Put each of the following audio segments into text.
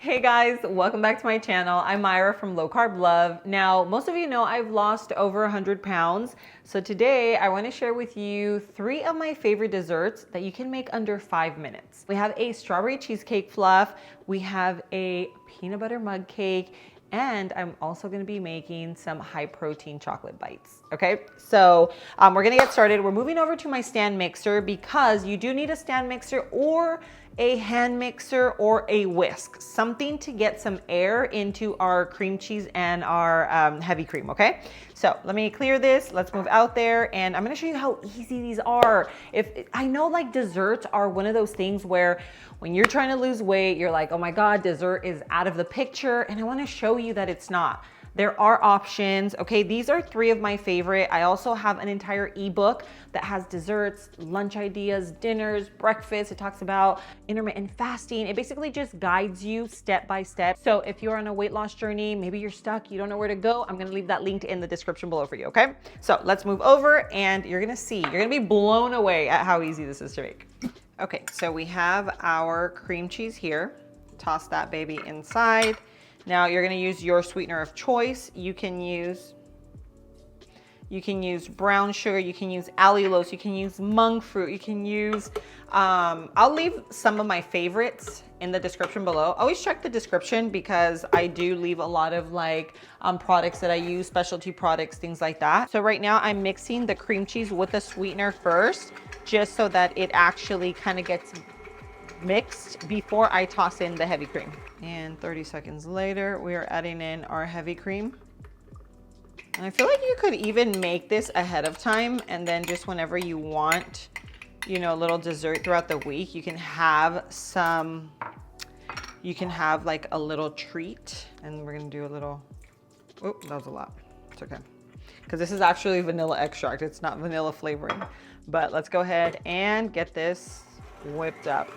Hey guys, welcome back to my channel. I'm Myra from Low Carb Love. Now, most of you know I've lost over 100 pounds. So today I want to share with you 3 of my favorite desserts that you can make under 5 minutes. We have a strawberry cheesecake fluff, we have a peanut butter mug cake, and I'm also gonna be making some high protein chocolate bites, okay? So we're gonna get started. We're moving over to my stand mixer because you do need a stand mixer or a hand mixer or a whisk, something to get some air into our cream cheese and our heavy cream, okay? So let me clear this, let's move out there, and I'm gonna show you how easy these are. I know like desserts are one of those things where when you're trying to lose weight, you're like, oh my God, dessert is out of the picture, and I wanna show you that it's not. There are options, okay? These are 3 of my favorite. I also have an entire ebook that has desserts, lunch ideas, dinners, breakfast. It talks about intermittent fasting. It basically just guides you step by step. So if you're on a weight loss journey, maybe you're stuck, you don't know where to go, I'm gonna leave that linked in the description below for you, okay? So let's move over and you're gonna be blown away at how easy this is to make. Okay, so we have our cream cheese here. Toss that baby inside. Now you're gonna use your sweetener of choice. You can use brown sugar, you can use allulose, you can use monk fruit, you can use, I'll leave some of my favorites in the description below. Always check the description because I do leave a lot of like products that I use, specialty products, things like that. So right now I'm mixing the cream cheese with the sweetener first, just so that it actually kind of gets mixed before I toss in the heavy cream. And 30 seconds later, we are adding in our heavy cream. And I feel like you could even make this ahead of time, and then just whenever you want, you know, a little dessert throughout the week, you can have like a little treat. And we're gonna do a little, oh, that was a lot. It's okay. Because this is actually vanilla extract. It's not vanilla flavoring. But let's go ahead and get this whipped up.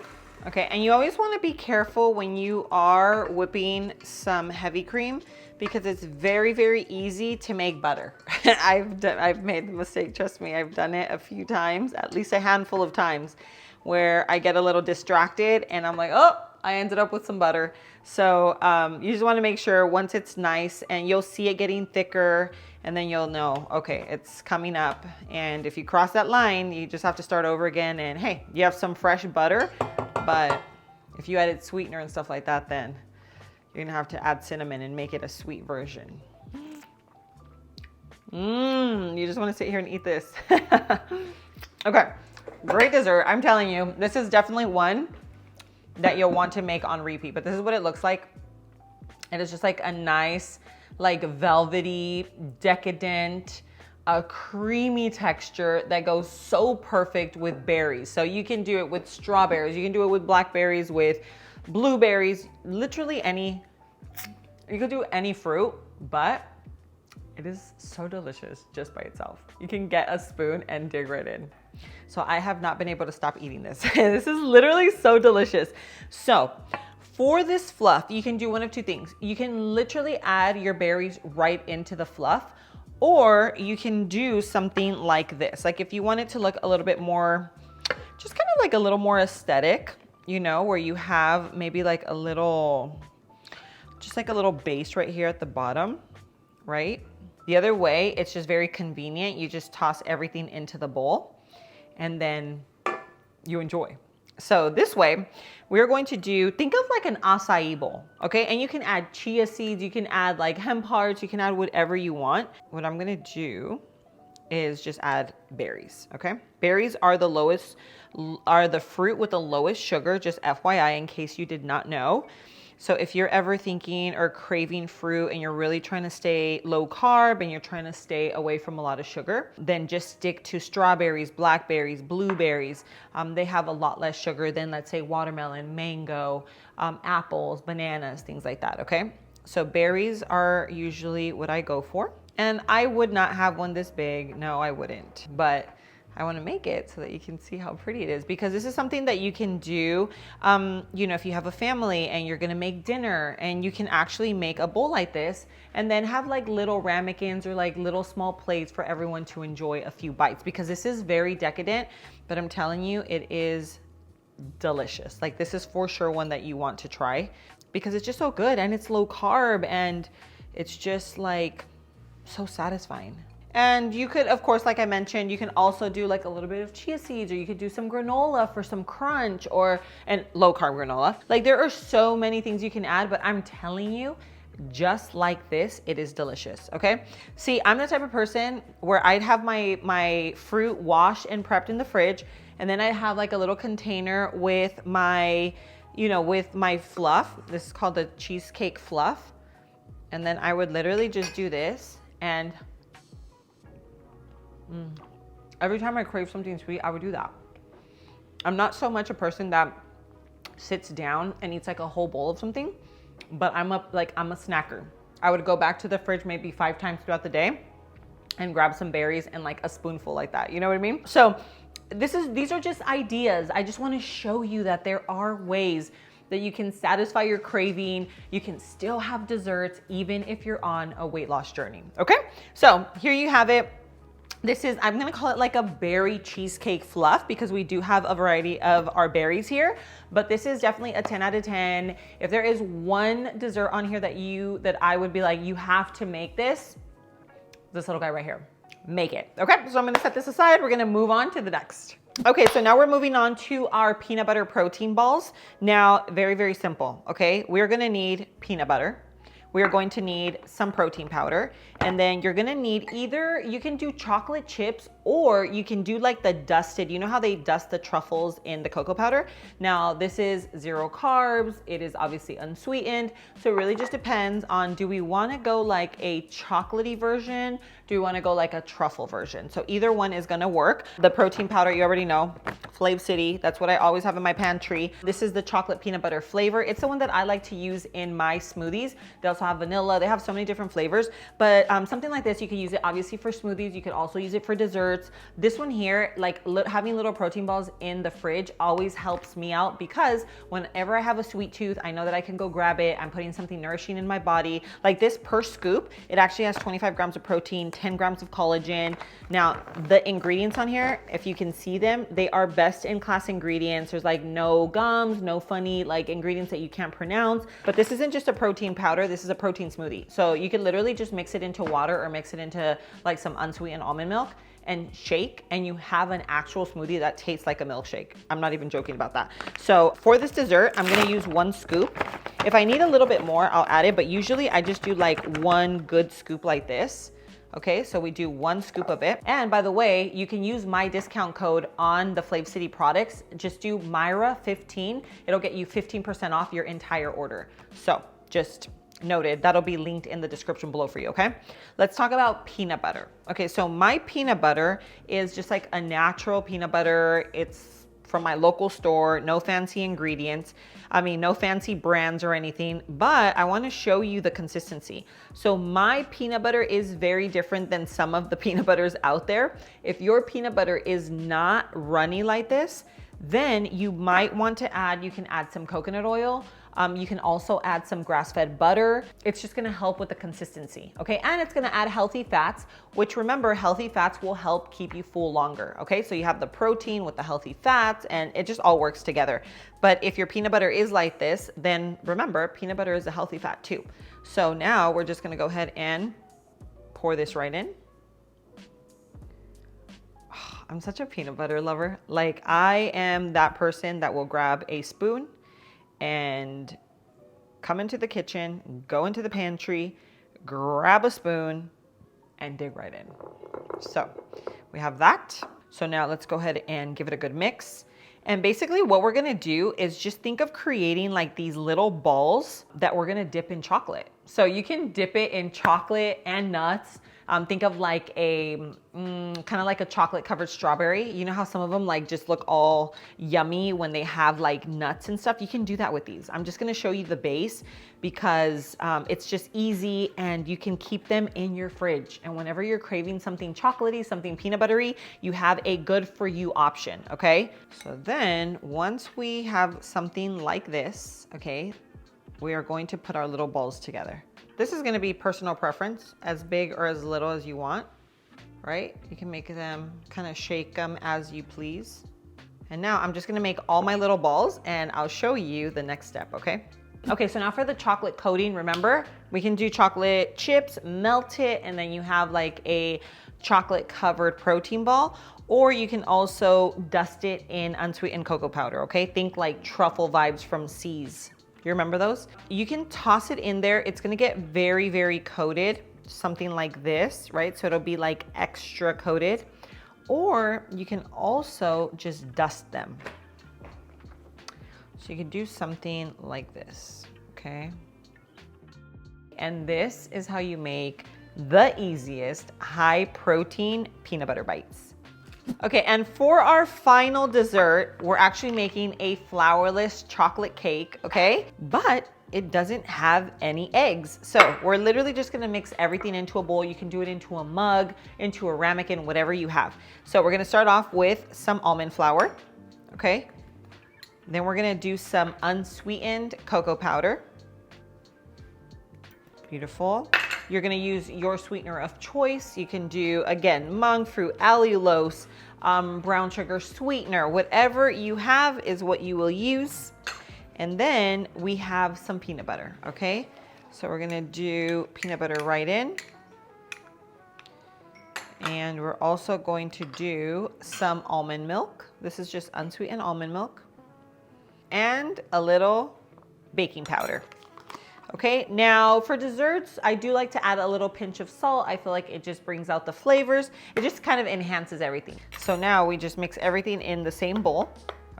Okay, and you always want to be careful when you are whipping some heavy cream because it's very, very easy to make butter. I've made the mistake, trust me, I've done it a few times, at least a handful of times, where I get a little distracted and I'm like, oh, I ended up with some butter. So you just want to make sure once it's nice, and you'll see it getting thicker, and then you'll know, okay, it's coming up. And if you cross that line, you just have to start over again. And hey, you have some fresh butter, but if you added sweetener and stuff like that, then you're gonna have to add cinnamon and make it a sweet version. You just want to sit here and eat this. Okay, great dessert. I'm telling you, this is definitely one that you'll want to make on repeat, but this is what it looks like. It is just like a nice, like velvety, decadent, a creamy texture that goes so perfect with berries. So you can do it with strawberries, you can do it with blackberries, with blueberries, literally you could do any fruit, but it is so delicious just by itself. You can get a spoon and dig right in. So I have not been able to stop eating this. This is literally so delicious. So for this fluff, you can do one of 2 things. You can literally add your berries right into the fluff, or you can do something like this. Like if you want it to look a little bit more, just kind of like a little more aesthetic, you know, where you have maybe like a little, just like a little base right here at the bottom, right? The other way, it's just very convenient. You just toss everything into the bowl and then you enjoy. So this way, we're going to do, think of like an acai bowl, okay? And you can add chia seeds, you can add like hemp hearts, you can add whatever you want. What I'm gonna do is just add berries, okay? Berries are the fruit with the lowest sugar, just FYI, in case you did not know. So if you're ever thinking or craving fruit and you're really trying to stay low carb and you're trying to stay away from a lot of sugar, then just stick to strawberries, blackberries, blueberries. They have a lot less sugar than, let's say, watermelon, mango, apples, bananas, things like that, okay? So berries are usually what I go for. And I would not have one this big. No, I wouldn't. But I want to make it so that you can see how pretty it is, because this is something that you can do, you know, if you have a family and you're going to make dinner, and you can actually make a bowl like this and then have like little ramekins or like little small plates for everyone to enjoy a few bites, because this is very decadent, but I'm telling you, it is delicious. Like, this is for sure one that you want to try. because it's just so good and it's low carb and it's just like so satisfying. And you could, of course, like I mentioned, you can also do like a little bit of chia seeds, or you could do some granola for some crunch, and low carb granola. Like there are so many things you can add, but I'm telling you, just like this, it is delicious, okay? See, I'm the type of person where I'd have my fruit washed and prepped in the fridge, and then I'd have like a little container with my, with my fluff. This is called the Cheesecake Fluff. And then I would literally just do this, and every time I crave something sweet, I would do that. I'm not so much a person that sits down and eats like a whole bowl of something, but I'm a snacker. I would go back to the fridge maybe 5 times throughout the day and grab some berries and like a spoonful like that. You know what I mean? So these are just ideas. I just want to show you that there are ways that you can satisfy your craving. You can still have desserts even if you're on a weight loss journey. Okay? So here you have it. This is, I'm gonna call it like a berry cheesecake fluff, because we do have a variety of our berries here, but this is definitely a 10 out of 10. If there is one dessert on here that I would be like, you have to make this little guy right here, make it. Okay, so I'm gonna set this aside. We're gonna move on to the next. Okay, so now we're moving on to our peanut butter protein balls. Now, very, very simple, okay? We're gonna need peanut butter. We are going to need some protein powder, and then you're gonna need either, you can do chocolate chips, or you can do like the dusted, you know how they dust the truffles in the cocoa powder? Now this is 0 carbs, it is obviously unsweetened, so it really just depends on, do we wanna go like a chocolatey version? Do we wanna go like a truffle version? So either one is gonna work. The protein powder, you already know, Flav City, that's what I always have in my pantry. This is the chocolate peanut butter flavor. It's the one that I like to use in my smoothies. They also have vanilla, they have so many different flavors, but something like this, you could use it obviously for smoothies, you could also use it for desserts. This one here, like having little protein balls in the fridge always helps me out, because whenever I have a sweet tooth, I know that I can go grab it. I'm putting something nourishing in my body. Like this per scoop, it actually has 25 grams of protein, 10 grams of collagen. Now, the ingredients on here, if you can see them, they are best in class ingredients. There's like no gums, no funny like ingredients that you can't pronounce. But this isn't just a protein powder, this is a protein smoothie. So you can literally just mix it into water or mix it into like some unsweetened almond milk and shake, and you have an actual smoothie that tastes like a milkshake. I'm not even joking about that. So for this dessert, I'm gonna use 1 scoop. If I need a little bit more, I'll add it, but usually I just do like 1 good scoop like this. Okay, so we do 1 scoop of it. And by the way, you can use my discount code on the Flav City products. Just do Myra15. It'll get you 15% off your entire order. So just noted, that'll be linked in the description below for you, okay? Let's talk about peanut butter. Okay, so my peanut butter is just like a natural peanut butter. It's from my local store, no fancy ingredients. I mean, no fancy brands or anything, but I wanna show you the consistency. So my peanut butter is very different than some of the peanut butters out there. If your peanut butter is not runny like this, then you might want to add, you can add some coconut oil. You can also add some grass-fed butter. It's just gonna help with the consistency, okay? And it's gonna add healthy fats, which remember, healthy fats will help keep you full longer, okay? So you have the protein with the healthy fats, and it just all works together. But if your peanut butter is like this, then remember, peanut butter is a healthy fat too. So now we're just gonna go ahead and pour this right in. I'm such a peanut butter lover. Like, I am that person that will grab a spoon and come into the kitchen, go into the pantry, grab a spoon, and dig right in. So we have that. So now let's go ahead and give it a good mix. And basically what we're gonna do is just think of creating like these little balls that we're gonna dip in chocolate. So you can dip it in chocolate and nuts. Think of like a, kind of like a chocolate covered strawberry. You know how some of them like just look all yummy when they have like nuts and stuff? You can do that with these. I'm just gonna show you the base because it's just easy and you can keep them in your fridge. And whenever you're craving something chocolatey, something peanut buttery, you have a good for you option, okay? So then once we have something like this, okay, we are going to put our little balls together. This is gonna be personal preference, as big or as little as you want, right? You can make them, kind of shake them as you please. And now I'm just gonna make all my little balls and I'll show you the next step, okay? Okay, so now for the chocolate coating, remember, we can do chocolate chips, melt it, and then you have like a chocolate covered protein ball, or you can also dust it in unsweetened cocoa powder, okay? Think like truffle vibes from C's. You remember those? You can toss it in there. It's gonna get very, very coated, something like this, right? So it'll be like extra coated, or you can also just dust them. So you could do something like this, okay? And this is how you make the easiest high protein peanut butter bites. Okay, and for our final dessert, we're actually making a flourless chocolate cake, okay? But it doesn't have any eggs. So we're literally just gonna mix everything into a bowl. You can do it into a mug, into a ramekin, whatever you have. So we're gonna start off with some almond flour, okay? Then we're gonna do some unsweetened cocoa powder. Beautiful. You're gonna use your sweetener of choice. You can do, again, monk fruit, allulose, brown sugar sweetener, whatever you have is what you will use. And then we have some peanut butter, okay? So we're gonna do peanut butter right in. And we're also going to do some almond milk. This is just unsweetened almond milk. And a little baking powder. Okay, now for desserts, I do like to add a little pinch of salt. I feel like it just brings out the flavors. It just kind of enhances everything. So now we just mix everything in the same bowl.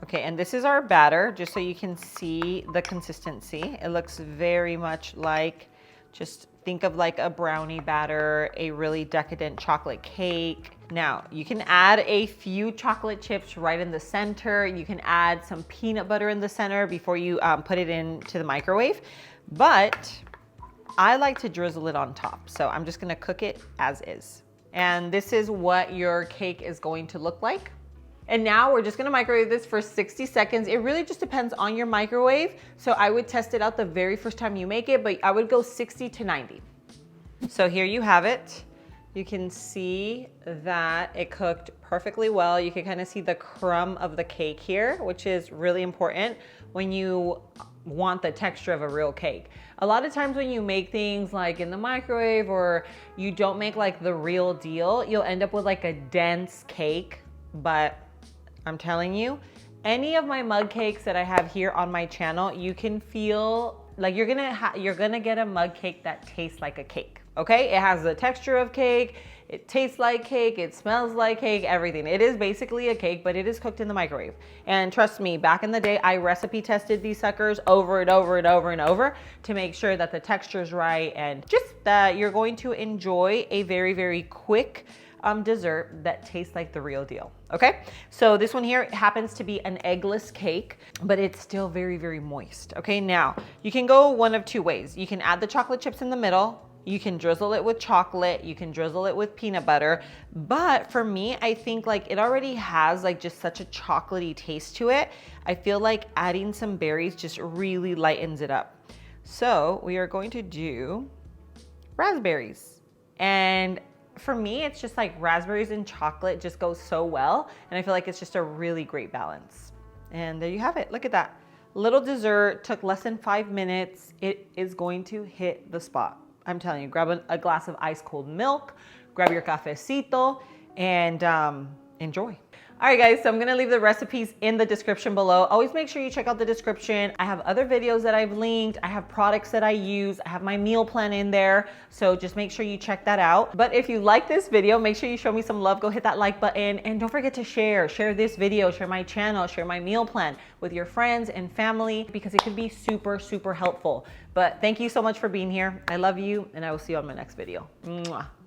Okay, and this is our batter, just so you can see the consistency. It looks very much like, just think of like a brownie batter, a really decadent chocolate cake. Now, you can add a few chocolate chips right in the center. You can add some peanut butter in the center before you put it into the microwave. But I like to drizzle it on top. So I'm just gonna cook it as is. And this is what your cake is going to look like. And now we're just gonna microwave this for 60 seconds. It really just depends on your microwave. So I would test it out the very first time you make it, but I would go 60 to 90. So here you have it. You can see that it cooked perfectly well. You can kind of see the crumb of the cake here, which is really important when you want the texture of a real cake. A lot of times when you make things like in the microwave or you don't make like the real deal, you'll end up with like a dense cake. But I'm telling you, any of my mug cakes that I have here on my channel, you can feel like you're gonna get a mug cake that tastes like a cake. Okay, it has the texture of cake, it tastes like cake, it smells like cake, everything. It is basically a cake, but it is cooked in the microwave. And trust me, back in the day, I recipe tested these suckers over and over and over and over to make sure that the texture is right and just that you're going to enjoy a very, very quick dessert that tastes like the real deal. Okay, so this one here happens to be an eggless cake, but it's still very, very moist. Okay, now you can go one of two ways. You can add the chocolate chips in the middle. You can drizzle it with chocolate, you can drizzle it with peanut butter, but for me, I think like it already has like just such a chocolatey taste to it. I feel like adding some berries just really lightens it up. So we are going to do raspberries. And for me, it's just like raspberries and chocolate just goes so well. And I feel like it's just a really great balance. And there you have it, look at that. Little dessert, took less than 5 minutes. It is going to hit the spot. I'm telling you, grab a glass of ice cold milk, grab your cafecito, and enjoy. All right, guys, so I'm gonna leave the recipes in the description below. Always make sure you check out the description. I have other videos that I've linked. I have products that I use. I have my meal plan in there. So just make sure you check that out. But if you like this video, make sure you show me some love. Go hit that like button and don't forget to share this video, share my channel, share my meal plan with your friends and family because it can be super, super helpful. But thank you so much for being here. I love you and I will see you on my next video. Mwah.